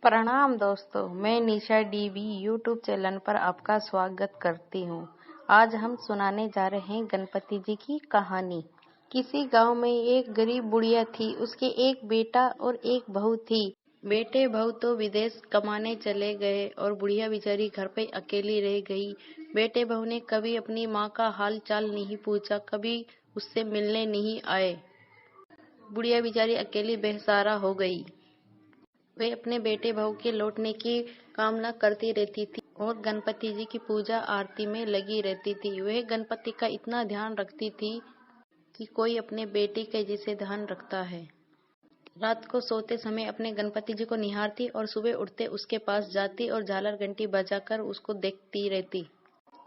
प्रणाम दोस्तों, मैं निशा डीवी यूट्यूब चैनल पर आपका स्वागत करती हूँ। आज हम सुनाने जा रहे हैं गणपति जी की कहानी। किसी गांव में एक गरीब बुढ़िया थी। उसके एक बेटा और एक बहू थी। बेटे बहू तो विदेश कमाने चले गए और बुढ़िया बेचारी घर पे अकेली रह गई। बेटे बहू ने कभी अपनी माँ का हाल चाल नहीं पूछा, कभी उससे मिलने नहीं आए। बुढ़िया बेचारी अकेली बेसहारा हो गई। वे अपने बेटे बहू के लौटने की कामना करती रहती थी और गणपति जी की पूजा आरती में लगी रहती थी। वह गणपति का इतना ध्यान रखती थी कि कोई अपने बेटे के जैसे ध्यान रखता है। रात को सोते समय अपने गणपति जी को निहारती और सुबह उठते उसके पास जाती और झालर घंटी बजाकर उसको देखती रहती।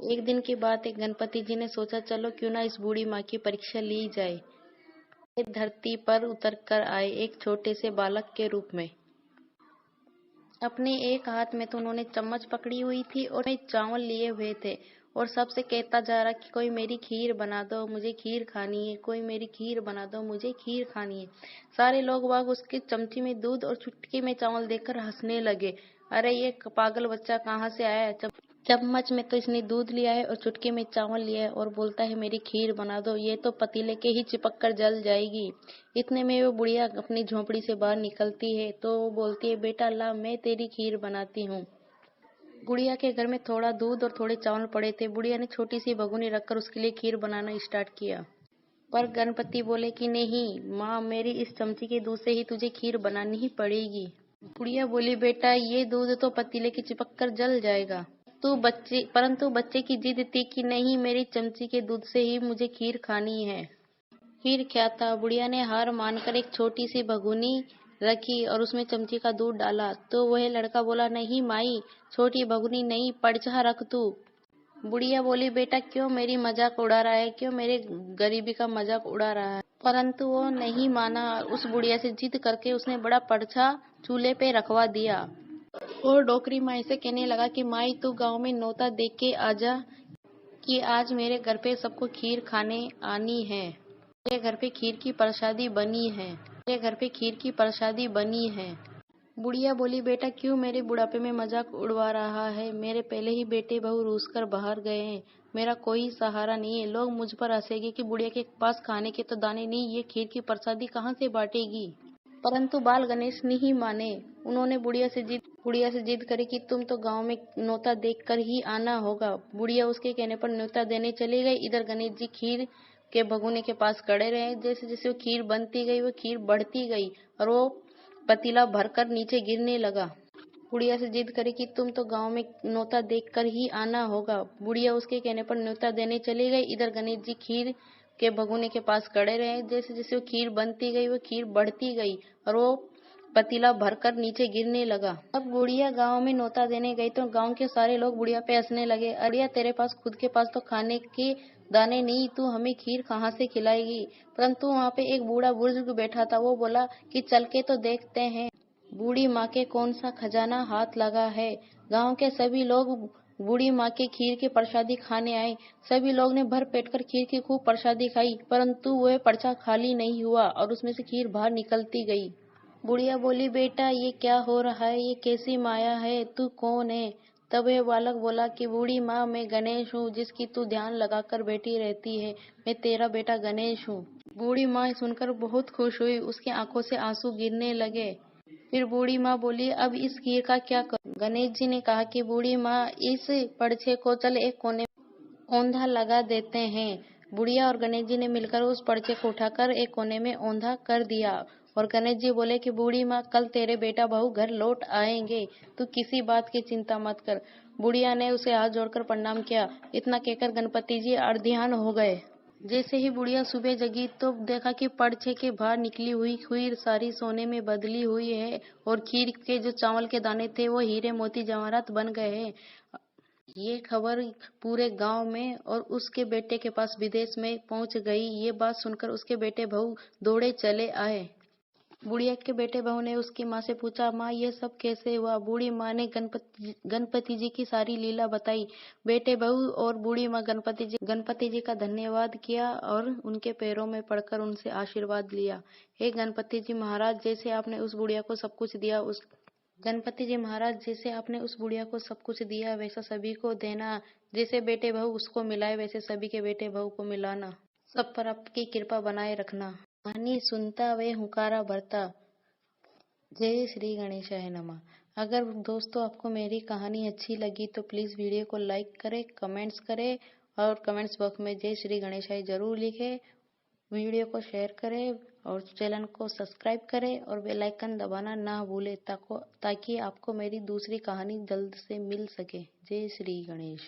एक दिन की बात है, गणपति जी ने सोचा चलो क्यों ना इस बूढ़ी माँ की परीक्षा ली जाए। वे धरती पर उतर कर आए एक छोटे से बालक के रूप में। अपने एक हाथ में तो उन्होंने चम्मच पकड़ी हुई थी और में चावल लिए हुए थे और सबसे कहता जा रहा कि कोई मेरी खीर बना दो, मुझे खीर खानी है, कोई मेरी खीर बना दो, मुझे खीर खानी है। सारे लोग बाग उसके चमची में दूध और चुटकी में चावल देखकर हंसने लगे। अरे ये पागल बच्चा कहाँ से आया है? चम्मच में तो इसने दूध लिया है और चुटकी में चावल लिया है और बोलता है मेरी खीर बना दो, ये तो पतीले के ही चिपक कर जल जाएगी। इतने में वो बुढ़िया अपनी झोंपड़ी से बाहर निकलती है तो वो बोलती है बेटा ला मैं तेरी खीर बनाती हूँ। बुढ़िया के घर में थोड़ा दूध और थोड़े चावल पड़े थे। बुढ़िया ने छोटी सी भगोनी रखकर उसके लिए खीर बनाना स्टार्ट किया। पर गणपति बोले कि नहीं माँ, मेरी इस चमची के दूध से ही तुझे खीर बनानी ही पड़ेगी। बुढ़िया बोली बेटा ये दूध तो पतीले के चिपक कर जल जाएगा। परंतु बच्चे की जिद थी कि नहीं, मेरी चमची के दूध से ही मुझे खीर खानी है। फिर क्या था, बुढ़िया ने हार मानकर एक छोटी सी भगोनी रखी और उसमें चमची का दूध डाला तो वह लड़का बोला नहीं माई, छोटी भगोनी नहीं, पड़छा रख तू। बुढ़िया बोली बेटा क्यों मेरी मजाक उड़ा रहा है, क्यों मेरे गरीबी का मजाक उड़ा रहा है। परंतु वो नहीं माना। उस बुढ़िया से जिद करके उसने बड़ा पड़छा चूल्हे पे रखवा दिया और डोकरी माई से कहने लगा कि माई तू गांव में नौता देख के आजा कि आज मेरे घर पे सबको खीर खाने आनी है। मेरे घर पे खीर की प्रसादी बनी है। मेरे घर पे खीर की प्रसादी बनी है। बुढ़िया बोली बेटा क्यों मेरे बुढ़ापे में मजाक उड़वा रहा है? मेरे पहले ही बेटे बहू रूस कर बाहर गए हैं, मेरा कोई सहारा नहीं है। लोग मुझ पर हंसेंगे कि बुढ़िया के पास खाने के तो दाने नहीं, ये खीर की प्रसादी कहाँ से बांटेगी। परंतु बाल गणेश नहीं माने। उन्होंने बुढ़िया से जिद करी कि तुम तो गांव में न्योता देकर ही आना होगा। बुढ़िया उसके कहने पर न्योता देने चली गई। इधर गणेश जी खीर के भगोने के पास खड़े रहे। जैसे जैसे वो खीर बनती गई वो खीर बढ़ती गई और वो पतीला भरकर नीचे गिरने लगा। बुढ़िया से जिद करी कि तुम तो गांव में न्योता देकर ही आना होगा। बुढ़िया उसके कहने पर न्योता देने चली गई। इधर गणेश जी खीर के भगोने के पास खड़े रहे। जैसे जैसे वो खीर बनती गई वो खीर बढ़ती गई और वो पतीला भरकर नीचे गिरने लगा। अब बुढ़िया गांव में न्योता देने गई तो गांव के सारे लोग बुढ़िया पे हंसने लगे। अरे तेरे पास खुद के पास तो खाने के दाने नहीं, तू हमें खीर कहाँ से खिलाएगी। परंतु वहाँ पे एक बूढ़ा बुजुर्ग बैठा था। वो बोला कि चल के तो देखते हैं बूढ़ी माँ के कौन सा खजाना हाथ लगा है। गांव के सभी लोग बूढ़ी माँ के खीर की प्रसादी खाने आए। सभी लोग ने भर पेट कर खीर की खूब प्रसादी खाई, परंतु वह पर्चा खाली नहीं हुआ और उसमें से खीर बाहर निकलती गई। बुढ़िया बोली बेटा ये क्या हो रहा है, ये कैसी माया है, तू कौन है? तब वह बालक बोला कि बूढ़ी माँ मैं गणेश हूँ, जिसकी तू ध्यान लगाकर बैठी रहती है। मैं तेरा बेटा गणेश हूँ। बूढ़ी माँ सुनकर बहुत खुश हुई, उसकी आंखों से आंसू गिरने लगे। फिर बूढ़ी माँ बोली अब इस खीर का क्या करूं? गणेश जी ने कहा कि बूढ़ी माँ इस पर्चे को चल एक कोने औंधा लगा देते हैं। बुढ़िया और गणेश जी ने मिलकर उस पर्चे को उठाकर एक कोने में औंधा कर दिया और गणेश जी बोले कि बूढ़ी माँ कल तेरे बेटा बहू घर लौट आएंगे, तू किसी बात की चिंता मत कर। बुढ़िया ने उसे हाथ जोड़कर प्रणाम किया। इतना कहकर गणपति जी अर्ध्यान हो गए। जैसे ही बुढ़िया सुबह जगी तो देखा कि पर्चे के बाहर निकली हुई खीर सारी सोने में बदली हुई है और खीर के जो चावल के दाने थे वो हीरे मोती जवाहरात बन गए हैं। ये खबर पूरे गांव में और उसके बेटे के पास विदेश में पहुंच गई। ये बात सुनकर उसके बेटे बहू दौड़े चले आए। बुढ़िया के बेटे बहू ने उसकी माँ से पूछा माँ ये सब कैसे हुआ। बूढ़ी माँ ने गणपति जी की सारी लीला बताई। बेटे बहू और बूढ़ी माँ गणपति जी का धन्यवाद किया और उनके पैरों में पड़कर उनसे आशीर्वाद लिया। हे गणपति जी महाराज, जैसे आपने उस बुढ़िया को सब कुछ दिया, गणपति जी महाराज, जैसे आपने उस बुढ़िया को सब कुछ दिया वैसा सभी को देना। जैसे बेटे बहू उसको मिलाए वैसे सभी के बेटे बहू को मिलाना। सब पर आपकी कृपा बनाए रखना। कहानी सुनता वे हुंकारा भरता। जय श्री गणेशाय नमः। अगर दोस्तों आपको मेरी कहानी अच्छी लगी तो प्लीज़ वीडियो को लाइक करें, कमेंट्स करें और कमेंट्स बॉक्स में जय श्री गणेशाय जरूर लिखें। वीडियो को शेयर करें और चैनल को सब्सक्राइब करें और बेल आइकन दबाना ना भूलें ताकि आपको मेरी दूसरी कहानी जल्द से मिल सके। जय श्री गणेश।